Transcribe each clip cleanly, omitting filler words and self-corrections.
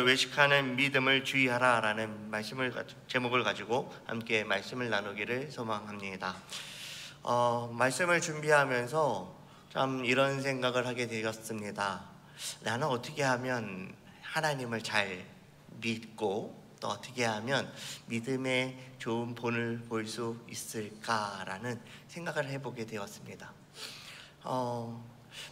외식하는 믿음을 주의하라라는 제목을 가지고 함께 말씀을 나누기를 소망합니다. 말씀을 준비하면서 참 이런 생각을 하게 되었습니다. 나는 어떻게 하면 하나님을 잘 믿고 또 어떻게 하면 믿음의 좋은 본을 볼 수 있을까라는 생각을 해보게 되었습니다.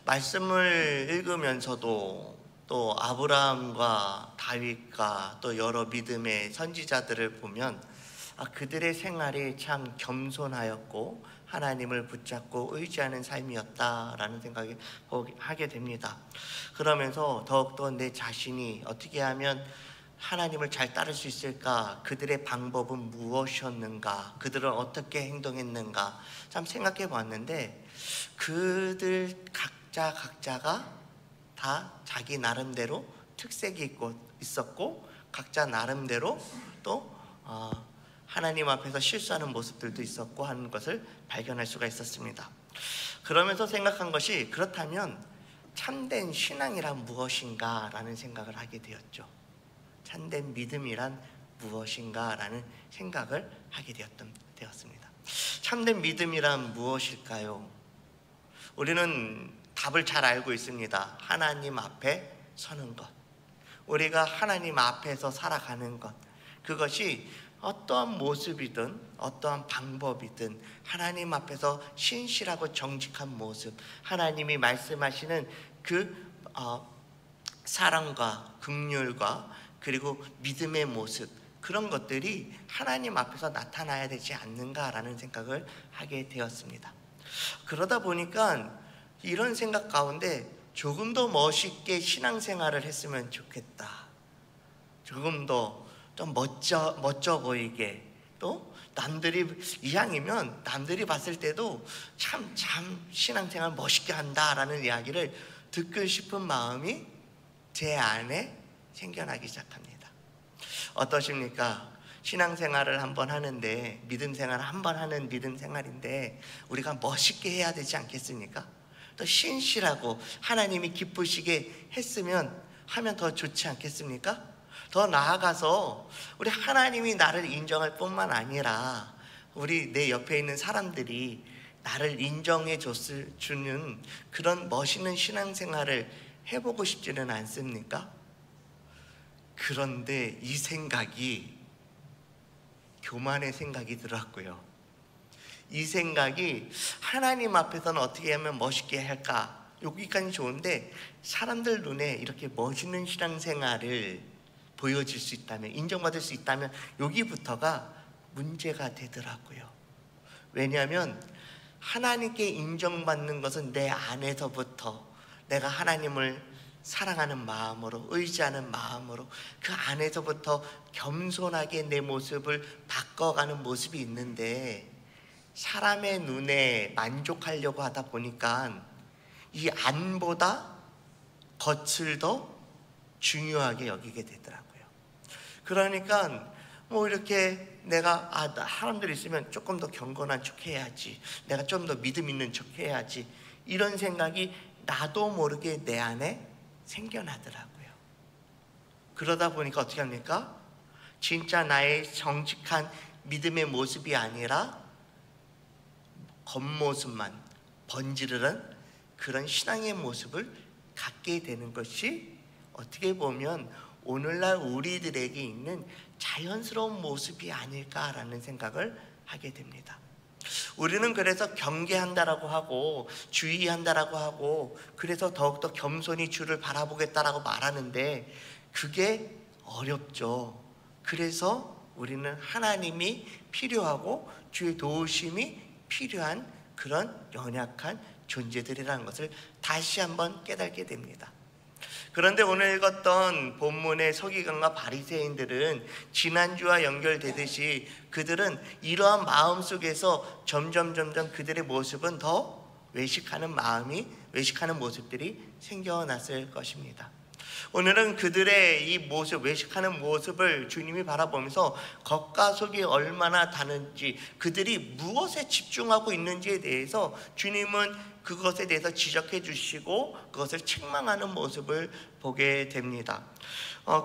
말씀을 읽으면서도 또 아브라함과 다윗과 또 여러 믿음의 선지자들을 보면 그들의 생활이 참 겸손하였고 하나님을 붙잡고 의지하는 삶이었다라는 생각을 하게 됩니다. 그러면서 더욱더 내 자신이 어떻게 하면 하나님을 잘 따를 수 있을까? 그들의 방법은 무엇이었는가? 그들은 어떻게 행동했는가? 참 생각해 보았는데 그들 각자가 다 자기 나름대로 특색이 있었고 각자 나름대로 또 하나님 앞에서 실수하는 모습들도 있었고 하는 것을 발견할 수가 있었습니다. 그러면서 생각한 것이 그렇다면 참된 신앙이란 무엇인가 라는 생각을 하게 되었죠. 참된 믿음이란 무엇인가 라는 생각을 하게 되었습니다. 참된 믿음이란 무엇일까요? 우리는 답을 잘 알고 있습니다. 하나님 앞에 서는 것, 우리가 하나님 앞에서 살아가는 것, 그것이 어떠한 모습이든 어떠한 방법이든 하나님 앞에서 신실하고 정직한 모습, 하나님이 말씀하시는 그 사랑과 긍휼과 그리고 믿음의 모습, 그런 것들이 하나님 앞에서 나타나야 되지 않는가라는 생각을 하게 되었습니다. 그러다 보니까 이런 생각 가운데 조금 더 멋있게 신앙생활을 했으면 좋겠다. 조금 더 좀 멋져 보이게, 또 남들이 이왕이면 남들이 봤을 때도 참 신앙생활 멋있게 한다라는 이야기를 듣고 싶은 마음이 제 안에 생겨나기 시작합니다. 어떠십니까? 신앙생활을 한번 하는데, 믿음생활을 한번 하는 믿음생활인데 우리가 멋있게 해야 되지 않겠습니까? 또 신실하고 하나님이 기쁘시게 하면 더 좋지 않겠습니까? 더 나아가서 우리 하나님이 나를 인정할 뿐만 아니라 내 옆에 있는 사람들이 나를 인정해 주는 그런 멋있는 신앙생활을 해보고 싶지는 않습니까? 그런데 이 생각이 교만의 생각이 들었고요. 이 생각이 하나님 앞에서는 어떻게 하면 멋있게 할까? 여기까지 좋은데 사람들 눈에 이렇게 멋있는 신앙생활을 보여줄 수 있다면, 인정받을 수 있다면 여기부터가 문제가 되더라고요. 왜냐하면 하나님께 인정받는 것은 내 안에서부터, 내가 하나님을 사랑하는 마음으로, 의지하는 마음으로 그 안에서부터 겸손하게 내 모습을 바꿔가는 모습이 있는데, 사람의 눈에 만족하려고 하다 보니까 이 안보다 겉을 더 중요하게 여기게 되더라고요. 그러니까 이렇게 내가 사람들이 있으면 조금 더 경건한 척 해야지, 내가 좀 더 믿음 있는 척 해야지, 이런 생각이 나도 모르게 내 안에 생겨나더라고요. 그러다 보니까 어떻게 합니까? 진짜 나의 정직한 믿음의 모습이 아니라 겉모습만 번지르른 그런 신앙의 모습을 갖게 되는 것이 어떻게 보면 오늘날 우리들에게 있는 자연스러운 모습이 아닐까라는 생각을 하게 됩니다. 우리는 그래서 경계한다라고 하고 주의한다라고 하고 그래서 더욱더 겸손히 주를 바라보겠다라고 말하는데 그게 어렵죠. 그래서 우리는 하나님이 필요하고 주의 도우심이 필요한 그런 연약한 존재들이라는 것을 다시 한번 깨닫게 됩니다. 그런데 오늘 읽었던 본문의 서기관과 바리새인들은 지난주와 연결되듯이 그들은 이러한 마음 속에서 점점 그들의 모습은 더 외식하는 모습들이 생겨났을 것입니다. 오늘은 그들의 이 모습, 외식하는 모습을 주님이 바라보면서 겉과 속이 얼마나 다른지, 그들이 무엇에 집중하고 있는지에 대해서 주님은 그것에 대해서 지적해 주시고 그것을 책망하는 모습을 보게 됩니다.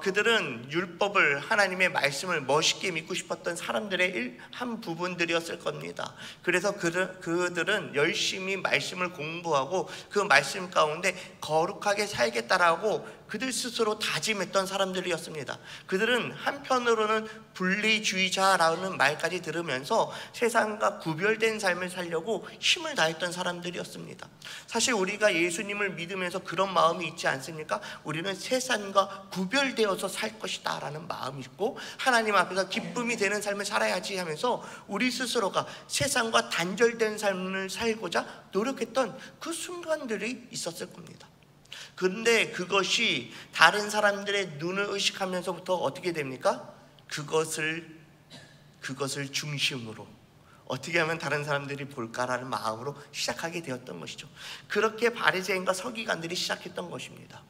그들은 율법을, 하나님의 말씀을 멋있게 믿고 싶었던 사람들의 한 부분들이었을 겁니다. 그래서 그들은 열심히 말씀을 공부하고 그 말씀 가운데 거룩하게 살겠다라고 그들 스스로 다짐했던 사람들이었습니다. 그들은 한편으로는 분리주의자라는 말까지 들으면서 세상과 구별된 삶을 살려고 힘을 다했던 사람들이었습니다. 사실 우리가 예수님을 믿으면서 그런 마음이 있지 않습니까? 우리는 세상과 구별되어서 살 것이다 라는 마음이 있고, 하나님 앞에서 기쁨이 되는 삶을 살아야지 하면서 우리 스스로가 세상과 단절된 삶을 살고자 노력했던 그 순간들이 있었을 겁니다. 그런데 그것이 다른 사람들의 눈을 의식하면서부터 어떻게 됩니까? 그것을 중심으로 어떻게 하면 다른 사람들이 볼까라는 마음으로 시작하게 되었던 것이죠. 그렇게 바리새인과 서기관들이 시작했던 것입니다.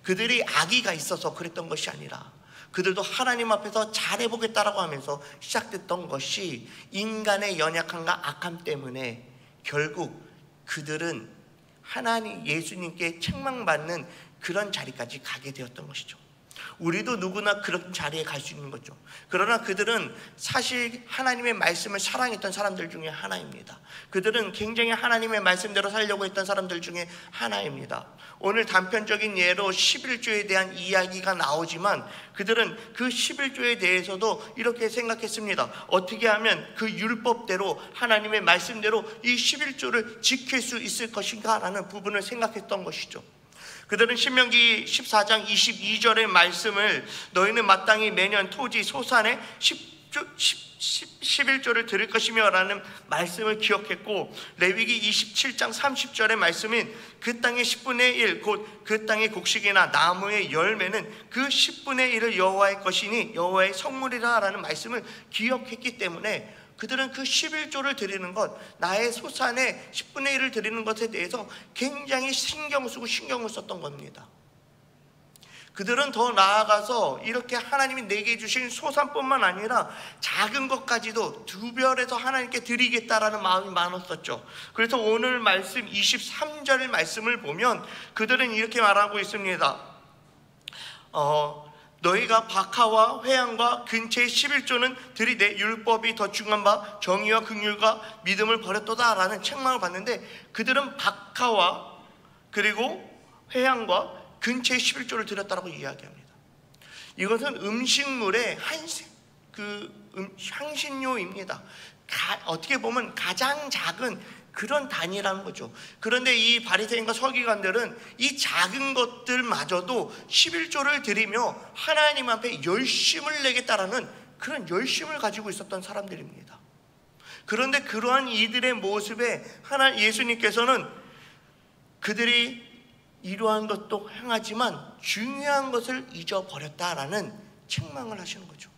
그들이 악의가 있어서 그랬던 것이 아니라 그들도 하나님 앞에서 잘해보겠다라고 하면서 시작됐던 것이 인간의 연약함과 악함 때문에 결국 그들은 하나님, 예수님께 책망받는 그런 자리까지 가게 되었던 것이죠. 우리도 누구나 그런 자리에 갈 수 있는 거죠. 그러나 그들은 사실 하나님의 말씀을 사랑했던 사람들 중에 하나입니다. 그들은 굉장히 하나님의 말씀대로 살려고 했던 사람들 중에 하나입니다. 오늘 단편적인 예로 11조에 대한 이야기가 나오지만 그들은 그 11조에 대해서도 이렇게 생각했습니다. 어떻게 하면 그 율법대로 하나님의 말씀대로 이 11조를 지킬 수 있을 것인가 라는 부분을 생각했던 것이죠. 그들은 신명기 14장 22절의 말씀을 너희는 마땅히 매년 토지 소산의 11조를 드릴 것이며 라는 말씀을 기억했고, 레위기 27장 30절의 말씀인 그 땅의 10분의 1 곧 그 땅의 곡식이나 나무의 열매는 그 10분의 1을 여호와의 것이니 여호와의 성물이라 라는 말씀을 기억했기 때문에 그들은 그 11조를 드리는 것, 나의 소산의 10분의 1을 드리는 것에 대해서 굉장히 신경을 썼던 겁니다. 그들은 더 나아가서 이렇게 하나님이 내게 주신 소산뿐만 아니라 작은 것까지도 두 별에서 하나님께 드리겠다라는 마음이 많았었죠. 그래서 오늘 말씀 23절 말씀을 보면 그들은 이렇게 말하고 있습니다. 너희가 박하와 회양과 근처의 11조는 들이되 율법이 더 중한 바 정의와 긍휼과 믿음을 버렸도다 라는 책망을 받는데, 그들은 박하와 그리고 회양과 근처의 11조를 드렸다라고 이야기합니다. 이것은 음식물의 향신료입니다. 어떻게 보면 가장 작은 그런 단위라는 거죠. 그런데 이 바리새인과 서기관들은 이 작은 것들마저도 11조를 드리며 하나님 앞에 열심을 내겠다라는 그런 열심을 가지고 있었던 사람들입니다. 그런데 그러한 이들의 모습에 예수님께서는 그들이 이러한 것도 행하지만 중요한 것을 잊어버렸다라는 책망을 하시는 거죠.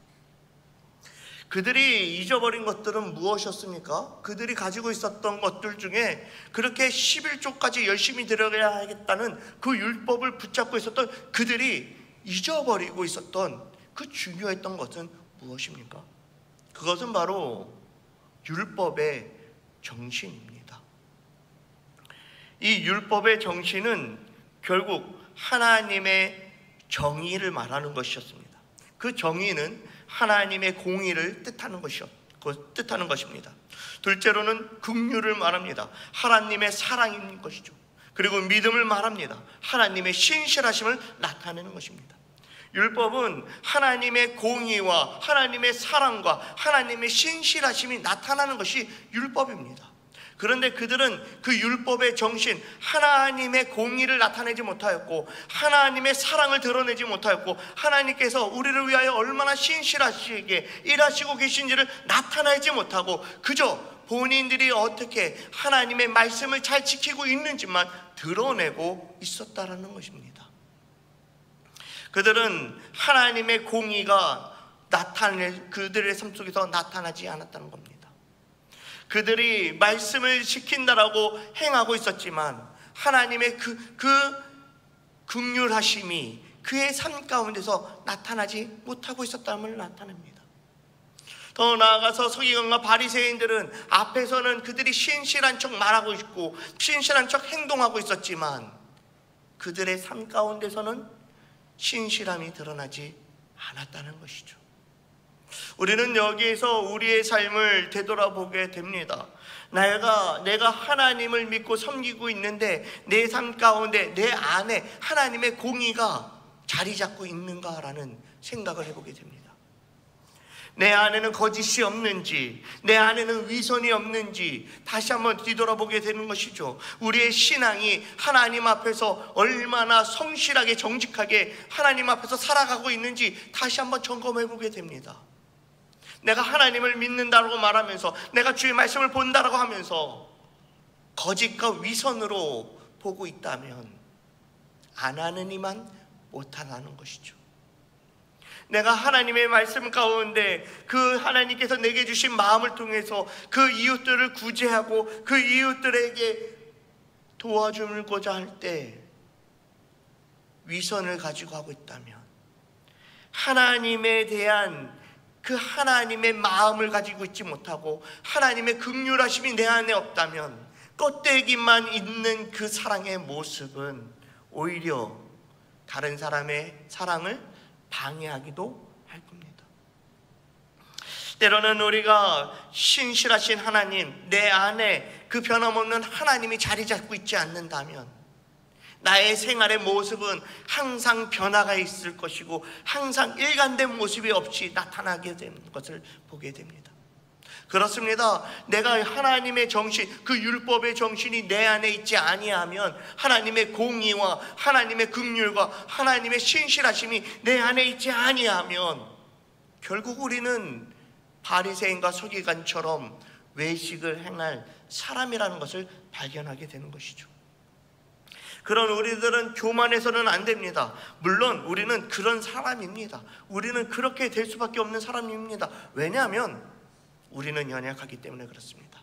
그들이 잊어버린 것들은 무엇이었습니까? 그들이 가지고 있었던 것들 중에 그렇게 11조까지 열심히 들어가야 하겠다는 그 율법을 붙잡고 있었던 그들이 잊어버리고 있었던 그 중요했던 것은 무엇입니까? 그것은 바로 율법의 정신입니다. 이 율법의 정신은 결국 하나님의 정의를 말하는 것이었습니다. 그 정의는 하나님의 공의를 뜻하는 것입니다. 둘째로는 긍휼을 말합니다. 하나님의 사랑인 것이죠. 그리고 믿음을 말합니다. 하나님의 신실하심을 나타내는 것입니다. 율법은 하나님의 공의와 하나님의 사랑과 하나님의 신실하심이 나타나는 것이 율법입니다. 그런데 그들은 그 율법의 정신, 하나님의 공의를 나타내지 못하였고 하나님의 사랑을 드러내지 못하였고 하나님께서 우리를 위하여 얼마나 신실하시게 일하시고 계신지를 나타내지 못하고 그저 본인들이 어떻게 하나님의 말씀을 잘 지키고 있는지만 드러내고 있었다라는 것입니다. 그들은 하나님의 공의가 그들의 삶 속에서 나타나지 않았다는 겁니다. 그들이 말씀을 지킨다라고 행하고 있었지만 하나님의 그 긍휼하심이 그의 삶 가운데서 나타나지 못하고 있었다는 나타냅니다. 더 나아가서 서기관과 바리새인들은 앞에서는 그들이 신실한 척 말하고 있고 신실한 척 행동하고 있었지만 그들의 삶 가운데서는 신실함이 드러나지 않았다는 것이죠. 우리는 여기에서 우리의 삶을 되돌아보게 됩니다. 내가 하나님을 믿고 섬기고 있는데 내 삶 가운데 내 안에 하나님의 공의가 자리 잡고 있는가라는 생각을 해보게 됩니다. 내 안에는 거짓이 없는지, 내 안에는 위선이 없는지 다시 한번 뒤돌아보게 되는 것이죠. 우리의 신앙이 하나님 앞에서 얼마나 성실하게 정직하게 하나님 앞에서 살아가고 있는지 다시 한번 점검해보게 됩니다. 내가 하나님을 믿는다고 말하면서, 내가 주의 말씀을 본다고 하면서 거짓과 위선으로 보고 있다면 안 하는 이만 못하는 것이죠. 내가 하나님의 말씀 가운데 그 하나님께서 내게 주신 마음을 통해서 그 이웃들을 구제하고 그 이웃들에게 도와주고자 할 때 위선을 가지고 하고 있다면, 하나님에 대한 그 하나님의 마음을 가지고 있지 못하고 하나님의 긍휼하심이 내 안에 없다면, 껍데기만 있는 그 사랑의 모습은 오히려 다른 사람의 사랑을 방해하기도 할 겁니다. 때로는 우리가 신실하신 하나님, 내 안에 그 변함없는 하나님이 자리 잡고 있지 않는다면 나의 생활의 모습은 항상 변화가 있을 것이고 항상 일관된 모습이 없이 나타나게 되는 것을 보게 됩니다. 그렇습니다. 내가 하나님의 정신, 그 율법의 정신이 내 안에 있지 아니하면, 하나님의 공의와 하나님의 긍휼과 하나님의 신실하심이 내 안에 있지 아니하면 결국 우리는 바리새인과 서기관처럼 외식을 행할 사람이라는 것을 발견하게 되는 것이죠. 그런 우리들은 교만해서는 안 됩니다. 물론 우리는 그런 사람입니다. 우리는 그렇게 될 수밖에 없는 사람입니다. 왜냐하면 우리는 연약하기 때문에 그렇습니다.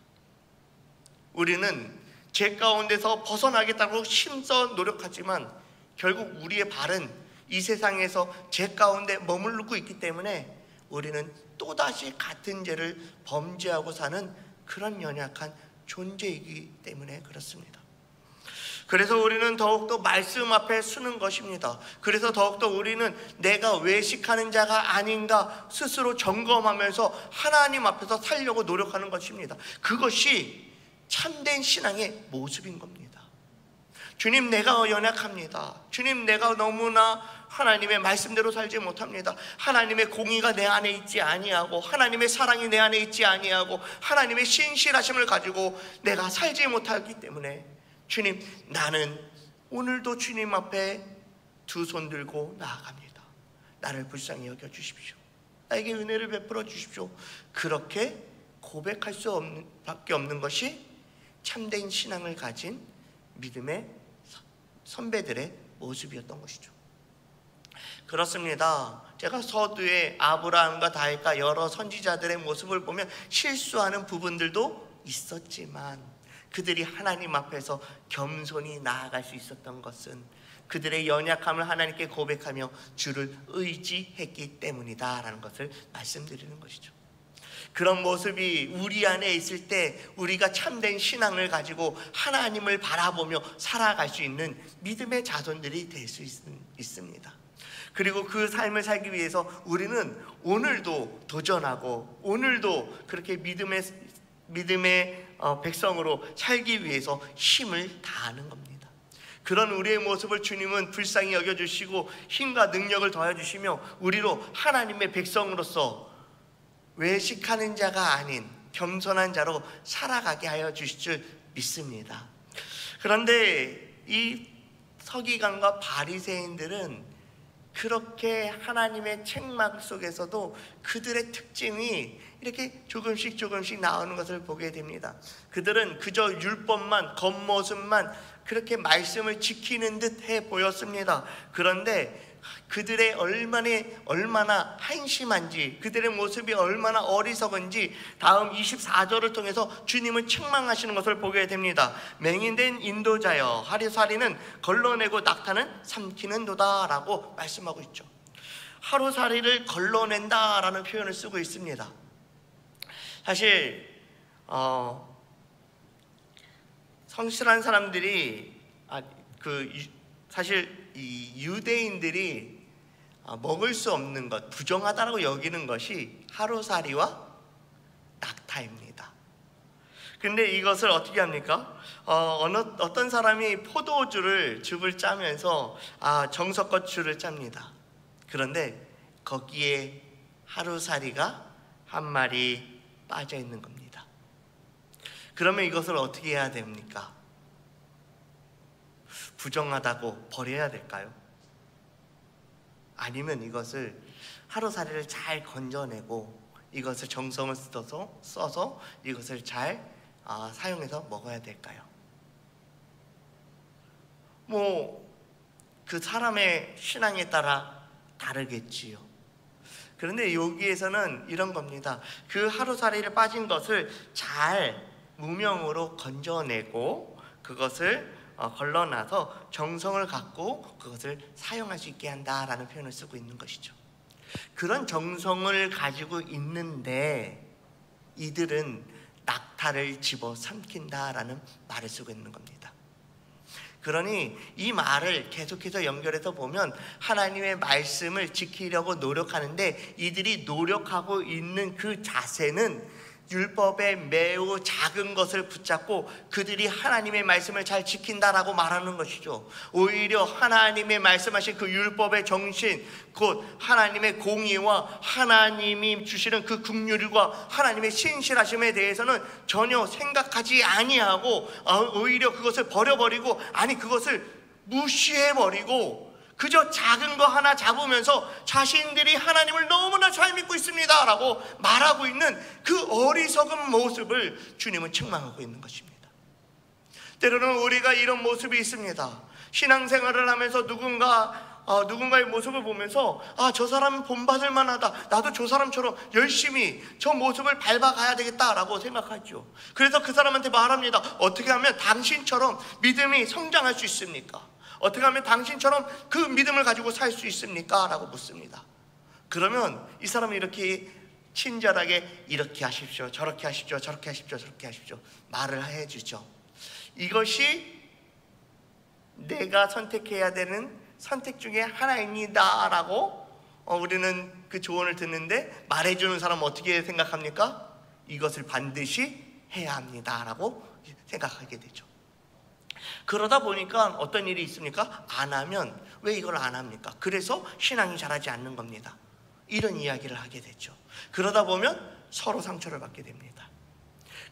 우리는 죄 가운데서 벗어나겠다고 힘써 노력하지만 결국 우리의 발은 이 세상에서 죄 가운데 머무르고 있기 때문에 우리는 또다시 같은 죄를 범죄하고 사는 그런 연약한 존재이기 때문에 그렇습니다. 그래서 우리는 더욱더 말씀 앞에 서는 것입니다. 그래서 더욱더 우리는 내가 외식하는 자가 아닌가 스스로 점검하면서 하나님 앞에서 살려고 노력하는 것입니다. 그것이 참된 신앙의 모습인 겁니다. 주님, 내가 연약합니다. 주님, 내가 너무나 하나님의 말씀대로 살지 못합니다. 하나님의 공의가 내 안에 있지 아니하고 하나님의 사랑이 내 안에 있지 아니하고 하나님의 신실하심을 가지고 내가 살지 못하기 때문에 주님, 나는 오늘도 주님 앞에 두 손 들고 나아갑니다. 나를 불쌍히 여겨주십시오. 나에게 은혜를 베풀어 주십시오. 그렇게 고백할 수밖에 없는 것이 참된 신앙을 가진 믿음의 선배들의 모습이었던 것이죠. 그렇습니다. 제가 서두에 아브라함과 다윗과 여러 선지자들의 모습을 보면 실수하는 부분들도 있었지만 그들이 하나님 앞에서 겸손히 나아갈 수 있었던 것은 그들의 연약함을 하나님께 고백하며 주를 의지했기 때문이다라는 것을 말씀드리는 것이죠. 그런 모습이 우리 안에 있을 때 우리가 참된 신앙을 가지고 하나님을 바라보며 살아갈 수 있는 믿음의 자손들이 될 수 있습니다. 그리고 그 삶을 살기 위해서 우리는 오늘도 도전하고 오늘도 그렇게 믿음의 백성으로 살기 위해서 힘을 다하는 겁니다. 그런 우리의 모습을 주님은 불쌍히 여겨주시고 힘과 능력을 더해주시며 우리로 하나님의 백성으로서 외식하는 자가 아닌 겸손한 자로 살아가게 하여 주실 줄 믿습니다. 그런데 이 서기관과 바리새인들은 그렇게 하나님의 책망 속에서도 그들의 특징이 이렇게 조금씩 나오는 것을 보게 됩니다. 그들은 그저 율법만, 겉모습만 그렇게 말씀을 지키는 듯해 보였습니다. 그런데 그들의 얼마나 한심한지, 그들의 모습이 얼마나 어리석은지 다음 24절을 통해서 주님은 책망하시는 것을 보게 됩니다. 맹인된 인도자여, 하루살이는 걸러내고 낙타는 삼키는도다 라고 말씀하고 있죠. 하루살이를 걸러낸다라는 표현을 쓰고 있습니다. 사실 성실한 사람들이 사실 이 유대인들이 먹을 수 없는 것, 부정하다라고 여기는 것이 하루살이와 낙타입니다. 근데 이것을 어떻게 합니까? 어떤 사람이 즙을 짜면서 정석껏 줄을 짭니다. 그런데 거기에 하루살이가 한 마리 빠져 있는 겁니다. 그러면 이것을 어떻게 해야 됩니까? 부정하다고 버려야 될까요? 아니면 이것을 하루살이를 잘 건져내고 이것을 정성을 써서 이것을 잘 사용해서 먹어야 될까요? 그 사람의 신앙에 따라 다르겠지요. 그런데 여기에서는 이런 겁니다. 그 하루살이를 빠진 것을 잘 무명으로 건져내고 그것을 걸러놔서 정성을 갖고 그것을 사용할 수 있게 한다라는 표현을 쓰고 있는 것이죠. 그런 정성을 가지고 있는데 이들은 낙타를 집어삼킨다라는 말을 쓰고 있는 겁니다. 그러니 이 말을 계속해서 연결해서 보면 하나님의 말씀을 지키려고 노력하는데 이들이 노력하고 있는 그 자세는 율법의 매우 작은 것을 붙잡고 그들이 하나님의 말씀을 잘 지킨다라고 말하는 것이죠. 오히려 하나님의 말씀하신 그 율법의 정신, 곧 하나님의 공의와 하나님이 주시는 그 긍휼과 하나님의 신실하심에 대해서는 전혀 생각하지 아니하고 오히려 그것을 버려버리고 그것을 무시해버리고 그저 작은 거 하나 잡으면서 자신들이 하나님을 너무나 잘 믿고 있습니다 라고 말하고 있는 그 어리석은 모습을 주님은 책망하고 있는 것입니다. 때로는 우리가 이런 모습이 있습니다. 신앙생활을 하면서 누군가의 모습을 보면서 저 사람은 본받을 만하다, 나도 저 사람처럼 열심히 저 모습을 밟아가야 되겠다라고 생각하죠. 그래서 그 사람한테 말합니다. 어떻게 하면 당신처럼 믿음이 성장할 수 있습니까? 어떻게 하면 당신처럼 그 믿음을 가지고 살 수 있습니까? 라고 묻습니다. 그러면 이 사람은 이렇게 친절하게 이렇게 하십시오, 저렇게 하십시오, 저렇게 하십시오, 저렇게 하십시오 말을 해주죠. 이것이 내가 선택해야 되는 선택 중에 하나입니다 라고 우리는 그 조언을 듣는데 말해주는 사람은 어떻게 생각합니까? 이것을 반드시 해야 합니다 라고 생각하게 되죠. 그러다 보니까 어떤 일이 있습니까? 안 하면 왜 이걸 안 합니까? 그래서 신앙이 자라지 않는 겁니다. 이런 이야기를 하게 되죠. 그러다 보면 서로 상처를 받게 됩니다.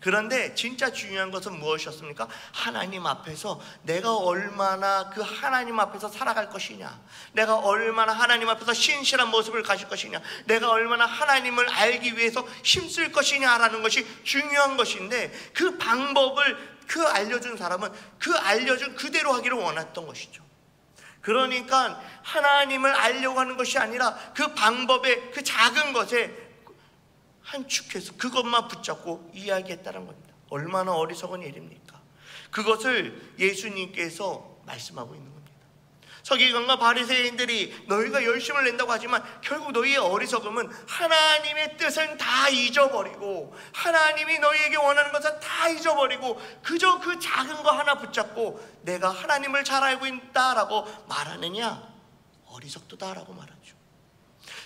그런데 진짜 중요한 것은 무엇이었습니까? 하나님 앞에서 내가 얼마나 그 하나님 앞에서 살아갈 것이냐, 내가 얼마나 하나님 앞에서 신실한 모습을 가질 것이냐, 내가 얼마나 하나님을 알기 위해서 힘쓸 것이냐라는 것이 중요한 것인데 그 방법을 알려준 사람은 그 알려준 그대로 하기를 원했던 것이죠. 그러니까 하나님을 알려고 하는 것이 아니라 그 방법에 그 작은 것에 한축해서 그것만 붙잡고 이야기했다는 겁니다. 얼마나 어리석은 일입니까? 그것을 예수님께서 말씀하고 있는 겁니다. 서기관과 바리새인들이 너희가 열심을 낸다고 하지만 결국 너희의 어리석음은 하나님의 뜻은 다 잊어버리고 하나님이 너희에게 원하는 것은 다 잊어버리고 그저 그 작은 거 하나 붙잡고 내가 하나님을 잘 알고 있다라고 말하느냐? 어리석도다라고 말하죠.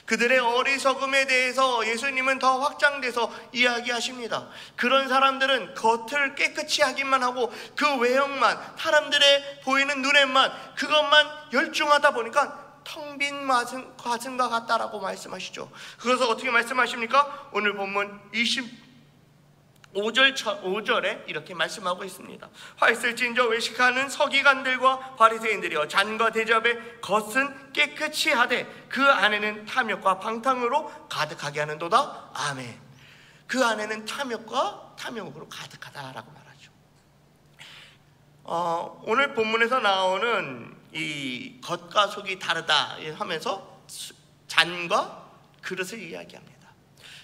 그들의 어리석음에 대해서 예수님은 더 확장돼서 이야기하십니다. 그런 사람들은 겉을 깨끗이 하기만 하고 그 외형만, 사람들의 보이는 눈에만 그것만 열중하다 보니까 텅 빈 가슴과 같다라고 말씀하시죠. 그래서 어떻게 말씀하십니까? 오늘 본문 5절에 이렇게 말씀하고 있습니다. 화 있을진저 외식하는 서기관들과 바리새인들이여, 잔과 대접의 겉은 깨끗이 하되 그 안에는 탐욕과 방탕으로 가득하게 하는도다. 아멘. 그 안에는 탐욕과 탐욕으로 가득하다라고 말하죠. 오늘 본문에서 나오는 이 겉과 속이 다르다 하면서 잔과 그릇을 이야기합니다.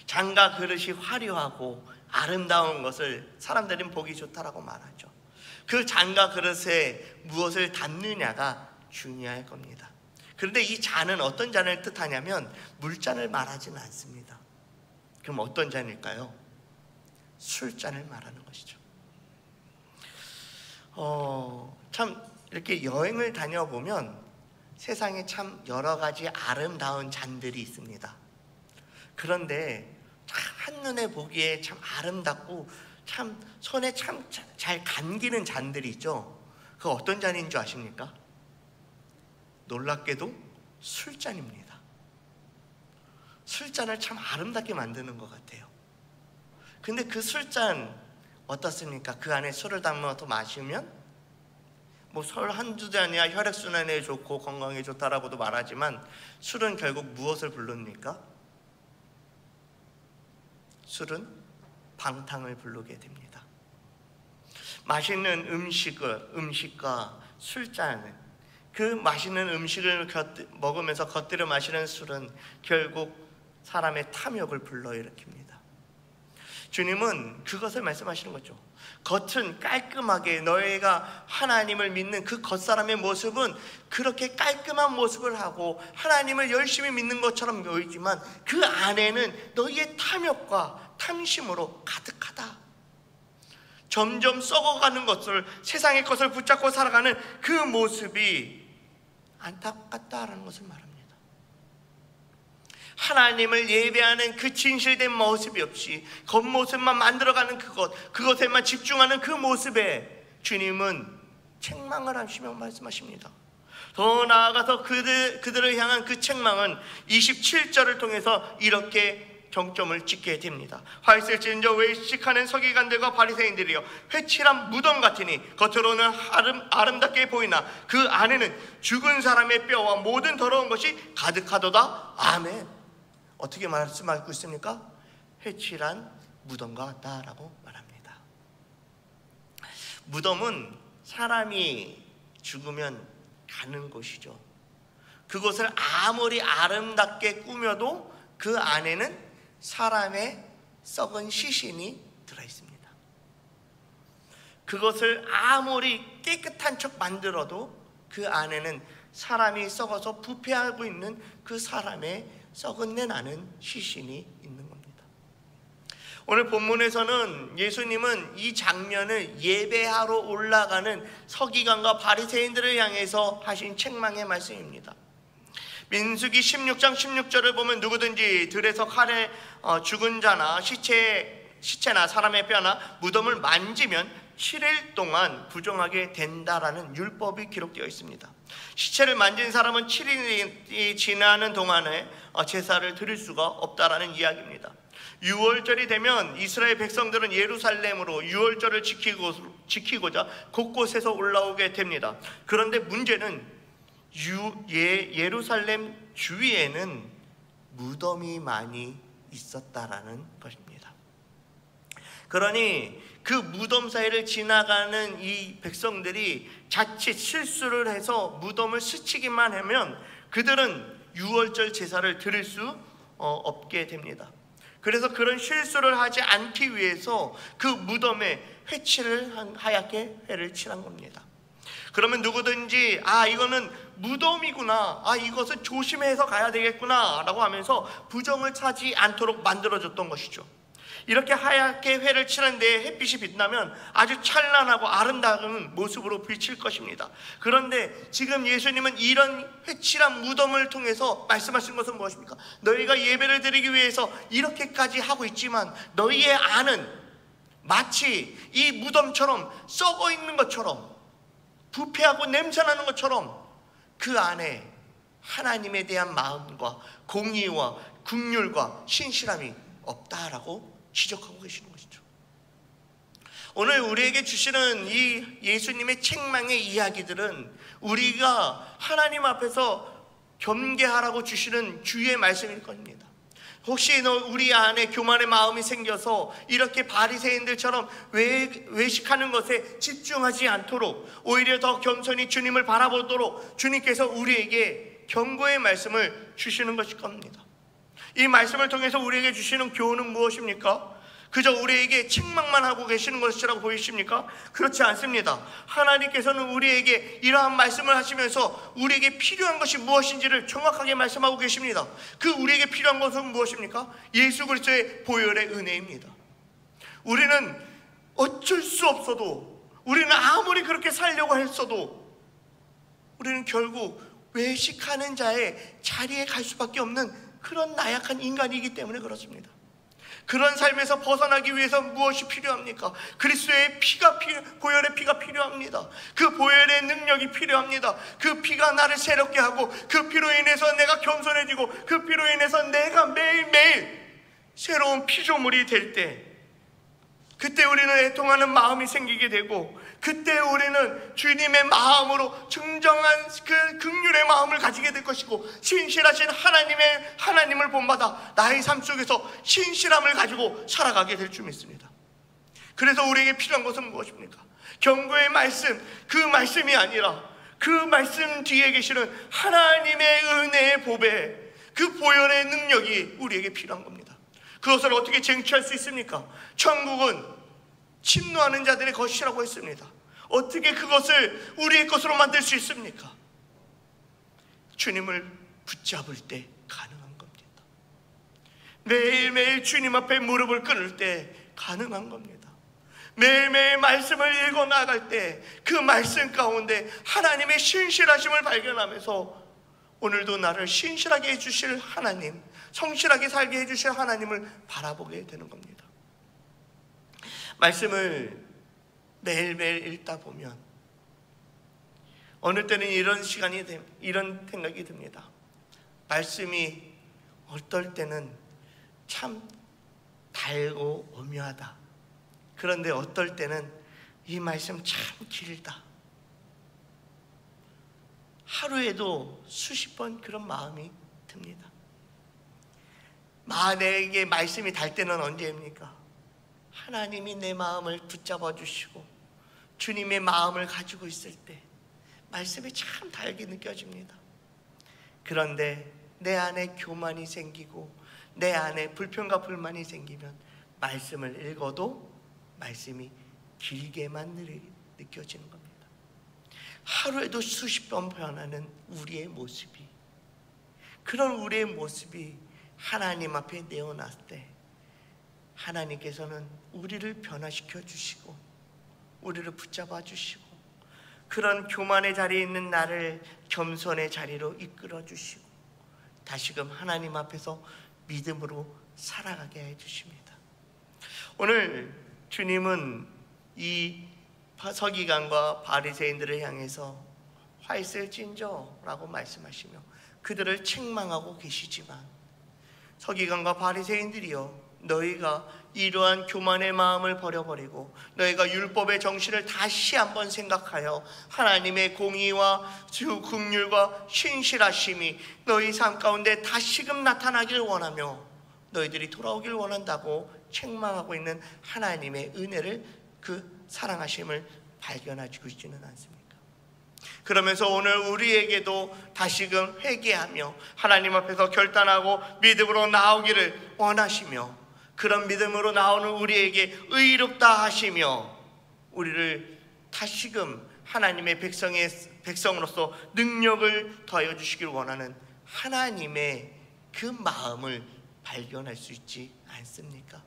잔과 그릇이 화려하고 아름다운 것을 사람들은 보기 좋다라고 말하죠. 그 잔과 그릇에 무엇을 담느냐가 중요할 겁니다. 그런데 이 잔은 어떤 잔을 뜻하냐면 물잔을 말하지는 않습니다. 그럼 어떤 잔일까요? 술잔을 말하는 것이죠. 참 이렇게 여행을 다녀보면 세상에 참 여러 가지 아름다운 잔들이 있습니다. 그런데 한눈에 보기에 참 아름답고 참 손에 참 잘 감기는 잔들이 있죠. 그 어떤 잔인 줄 아십니까? 놀랍게도 술잔입니다. 술잔을 참 아름답게 만드는 것 같아요. 근데 그 술잔 어떻습니까? 그 안에 술을 담아서 마시면 뭐 술 한두 잔이야 혈액순환에 좋고 건강에 좋다라고도 말하지만 술은 결국 무엇을 부릅니까? 술은 방탕을 부르게 됩니다. 맛있는 음식과 술잔, 그 맛있는 음식을 먹으면서 곁들여 마시는 술은 결국 사람의 탐욕을 불러일으킵니다. 주님은 그것을 말씀하시는 거죠. 겉은 깔끔하게 너희가 하나님을 믿는 그 겉사람의 모습은 그렇게 깔끔한 모습을 하고 하나님을 열심히 믿는 것처럼 보이지만 그 안에는 너희의 탐욕과 탐심으로 가득하다. 점점 썩어가는 것을, 세상의 것을 붙잡고 살아가는 그 모습이 안타깝다라는 것을 말합니다. 하나님을 예배하는 그 진실된 모습이 없이 겉모습만 만들어가는 그것에만 집중하는 그 모습에 주님은 책망을 하시며 말씀하십니다. 더 나아가서 그들을 향한 그 책망은 27절을 통해서 이렇게 정점을 찍게 됩니다. 화 있을지언정 외식하는 서기관들과 바리새인들이여, 회칠한 무덤 같으니 겉으로는 아름답게 보이나 그 안에는 죽은 사람의 뼈와 모든 더러운 것이 가득하도다. 아멘. 어떻게 말씀하고 있습니까? 회칠한 무덤과 같다라고 말합니다. 무덤은 사람이 죽으면 가는 곳이죠. 그곳을 아무리 아름답게 꾸며도 그 안에는 사람의 썩은 시신이 들어있습니다. 그것을 아무리 깨끗한 척 만들어도 그 안에는 사람이 썩어서 부패하고 있는 그 사람의 썩은 내 나는 시신이 있는 겁니다. 오늘 본문에서는 예수님은 이 장면을 예배하러 올라가는 서기관과 바리새인들을 향해서 하신 책망의 말씀입니다. 민수기 16장 16절을 보면 누구든지 들에서 칼에 죽은 자나 시체나 사람의 뼈나 무덤을 만지면 7일 동안 부정하게 된다라는 율법이 기록되어 있습니다. 시체를 만진 사람은 7일이 지나는 동안에 제사를 드릴 수가 없다라는 이야기입니다. 6월절이 되면 이스라엘 백성들은 예루살렘으로 6월절을 지키고자 곳곳에서 올라오게 됩니다. 그런데 문제는 예루살렘 주위에는 무덤이 많이 있었다라는 것입니다. 그러니 그 무덤 사이를 지나가는 이 백성들이 자칫 실수를 해서 무덤을 스치기만 하면 그들은 6월절 제사를 드릴 수 없게 됩니다. 그래서 그런 실수를 하지 않기 위해서 그 무덤에 하얗게 회를 칠한 겁니다. 그러면 누구든지 이거는 무덤이구나, 이것은 조심해서 가야 되겠구나 라고 하면서 부정을 차지 않도록 만들어졌던 것이죠. 이렇게 하얗게 회를 칠한데 햇빛이 빛나면 아주 찬란하고 아름다운 모습으로 비칠 것입니다. 그런데 지금 예수님은 이런 회칠한 무덤을 통해서 말씀하신 것은 무엇입니까? 너희가 예배를 드리기 위해서 이렇게까지 하고 있지만 너희의 안은 마치 이 무덤처럼 썩어 있는 것처럼, 부패하고 냄새나는 것처럼 그 안에 하나님에 대한 마음과 공의와 긍휼과 신실함이 없다라고 지적하고 계시는 것이죠. 오늘 우리에게 주시는 이 예수님의 책망의 이야기들은 우리가 하나님 앞에서 겸개하라고 주시는 주의 말씀일 겁니다. 혹시 우리 안에 교만의 마음이 생겨서 이렇게 바리새인들처럼 외식하는 것에 집중하지 않도록 오히려 더 겸손히 주님을 바라보도록 주님께서 우리에게 경고의 말씀을 주시는 것일 겁니다. 이 말씀을 통해서 우리에게 주시는 교훈은 무엇입니까? 그저 우리에게 책망만 하고 계시는 것이라고 보이십니까? 그렇지 않습니다. 하나님께서는 우리에게 이러한 말씀을 하시면서 우리에게 필요한 것이 무엇인지를 정확하게 말씀하고 계십니다. 그 우리에게 필요한 것은 무엇입니까? 예수 그리스도의 보혈의 은혜입니다. 우리는 어쩔 수 없어도, 우리는 아무리 그렇게 살려고 했어도 우리는 결국 외식하는 자의 자리에 갈 수밖에 없는 그런 나약한 인간이기 때문에 그렇습니다. 그런 삶에서 벗어나기 위해서 무엇이 필요합니까? 그리스도의 피가 보혈의 피가 필요합니다. 그 보혈의 능력이 필요합니다. 그 피가 나를 새롭게 하고, 그 피로 인해서 내가 겸손해지고, 그 피로 인해서 내가 매일매일 새로운 피조물이 될 때, 그때 우리는 애통하는 마음이 생기게 되고, 그때 우리는 주님의 마음으로 정정한 그 긍휼의 마음을 가지게 될 것이고, 신실하신 하나님을 본받아 나의 삶 속에서 신실함을 가지고 살아가게 될 줄 믿습니다. 그래서 우리에게 필요한 것은 무엇입니까? 경고의 말씀, 그 말씀이 아니라 그 말씀 뒤에 계시는 하나님의 은혜의 보배, 그 보혈의 능력이 우리에게 필요한 겁니다. 그것을 어떻게 쟁취할 수 있습니까? 천국은 침노하는 자들의 것이라고 했습니다. 어떻게 그것을 우리의 것으로 만들 수 있습니까? 주님을 붙잡을 때 가능한 겁니다. 매일매일 주님 앞에 무릎을 꿇을 때 가능한 겁니다. 매일매일 말씀을 읽어 나갈 때 그 말씀 가운데 하나님의 신실하심을 발견하면서 오늘도 나를 신실하게 해주실 하나님, 성실하게 살게 해주실 하나님을 바라보게 되는 겁니다. 말씀을 매일매일 읽다 보면 어느 때는 이런 생각이 듭니다. 말씀이 어떨 때는 참 달고 오묘하다. 그런데 어떨 때는 이 말씀 참 길다. 하루에도 수십 번 그런 마음이 듭니다. 내게 말씀이 달 때는 언제입니까? 하나님이 내 마음을 붙잡아 주시고 주님의 마음을 가지고 있을 때 말씀이 참 달게 느껴집니다. 그런데 내 안에 교만이 생기고 내 안에 불평과 불만이 생기면 말씀을 읽어도 말씀이 길게만 느껴지는 겁니다. 하루에도 수십 번 변하는 우리의 모습이, 그런 우리의 모습이 하나님 앞에 내어놨을 때 하나님께서는 우리를 변화시켜 주시고 우리를 붙잡아 주시고 그런 교만의 자리에 있는 나를 겸손의 자리로 이끌어 주시고 다시금 하나님 앞에서 믿음으로 살아가게 해 주십니다. 오늘 주님은 이 서기관과 바리새인들을 향해서 화 있을진저라고 말씀하시며 그들을 책망하고 계시지만, 서기관과 바리새인들이여, 너희가 이러한 교만의 마음을 버려버리고 너희가 율법의 정신을 다시 한번 생각하여 하나님의 공의와 긍휼과 신실하심이 너희 삶 가운데 다시금 나타나길 원하며 너희들이 돌아오길 원한다고 책망하고 있는 하나님의 은혜를, 그 사랑하심을 발견하고 있지는 않습니까? 그러면서 오늘 우리에게도 다시금 회개하며 하나님 앞에서 결단하고 믿음으로 나오기를 원하시며, 그런 믿음으로 나오는 우리에게 의롭다 하시며 우리를 다시금 하나님의 백성으로서 능력을 더하여 주시길 원하는 하나님의 그 마음을 발견할 수 있지 않습니까?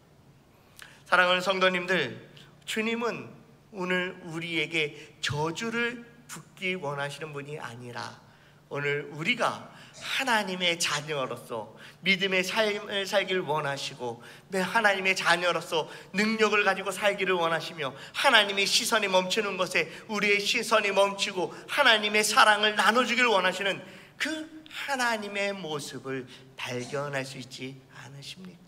사랑하는 성도님들, 주님은 오늘 우리에게 저주를 붓기 원하시는 분이 아니라 오늘 우리가 하나님의 자녀로서 믿음의 삶을 살기를 원하시고 하나님의 자녀로서 능력을 가지고 살기를 원하시며 하나님의 시선이 멈추는 것에 우리의 시선이 멈추고 하나님의 사랑을 나눠주기를 원하시는 그 하나님의 모습을 발견할 수 있지 않으십니까?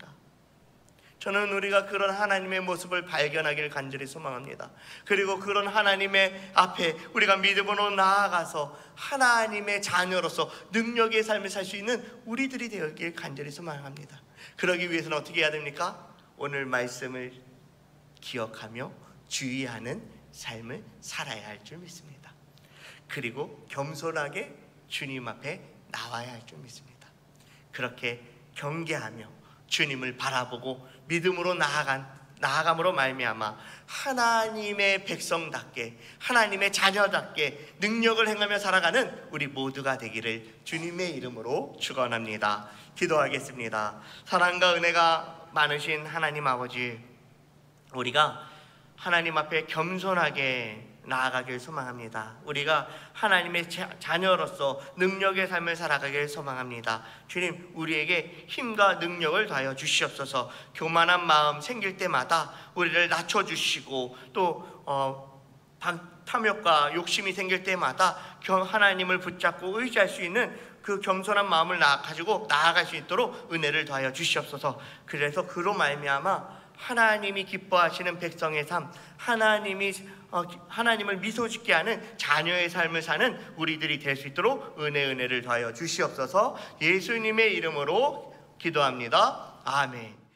저는 우리가 그런 하나님의 모습을 발견하기를 간절히 소망합니다. 그리고 그런 하나님의 앞에 우리가 믿음으로 나아가서 하나님의 자녀로서 능력의 삶을 살 수 있는 우리들이 되었길 간절히 소망합니다. 그러기 위해서는 어떻게 해야 됩니까? 오늘 말씀을 기억하며 주의하는 삶을 살아야 할 줄 믿습니다. 그리고 겸손하게 주님 앞에 나와야 할 줄 믿습니다. 그렇게 경계하며 주님을 바라보고 믿음으로 나아감으로 말미암아 하나님의 백성답게, 하나님의 자녀답게 능력을 행하며 살아가는 우리 모두가 되기를 주님의 이름으로 축원합니다. 기도하겠습니다. 사랑과 은혜가 많으신 하나님 아버지, 우리가 하나님 앞에 겸손하게 나아가길 소망합니다. 우리가 하나님의 자녀로서 능력의 삶을 살아가길 소망합니다. 주님, 우리에게 힘과 능력을 더하여 주시옵소서. 교만한 마음 생길 때마다 우리를 낮춰주시고 또 탐욕과 욕심이 생길 때마다 하나님을 붙잡고 의지할 수 있는 그 겸손한 마음을 가지고 나아갈 수 있도록 은혜를 더하여 주시옵소서. 그래서 그로 말미암아 하나님이 기뻐하시는 백성의 삶, 하나님을 미소 짓게 하는 자녀의 삶을 사는 우리들이 될 수 있도록 은혜를 더하여 주시옵소서. 예수님의 이름으로 기도합니다. 아멘.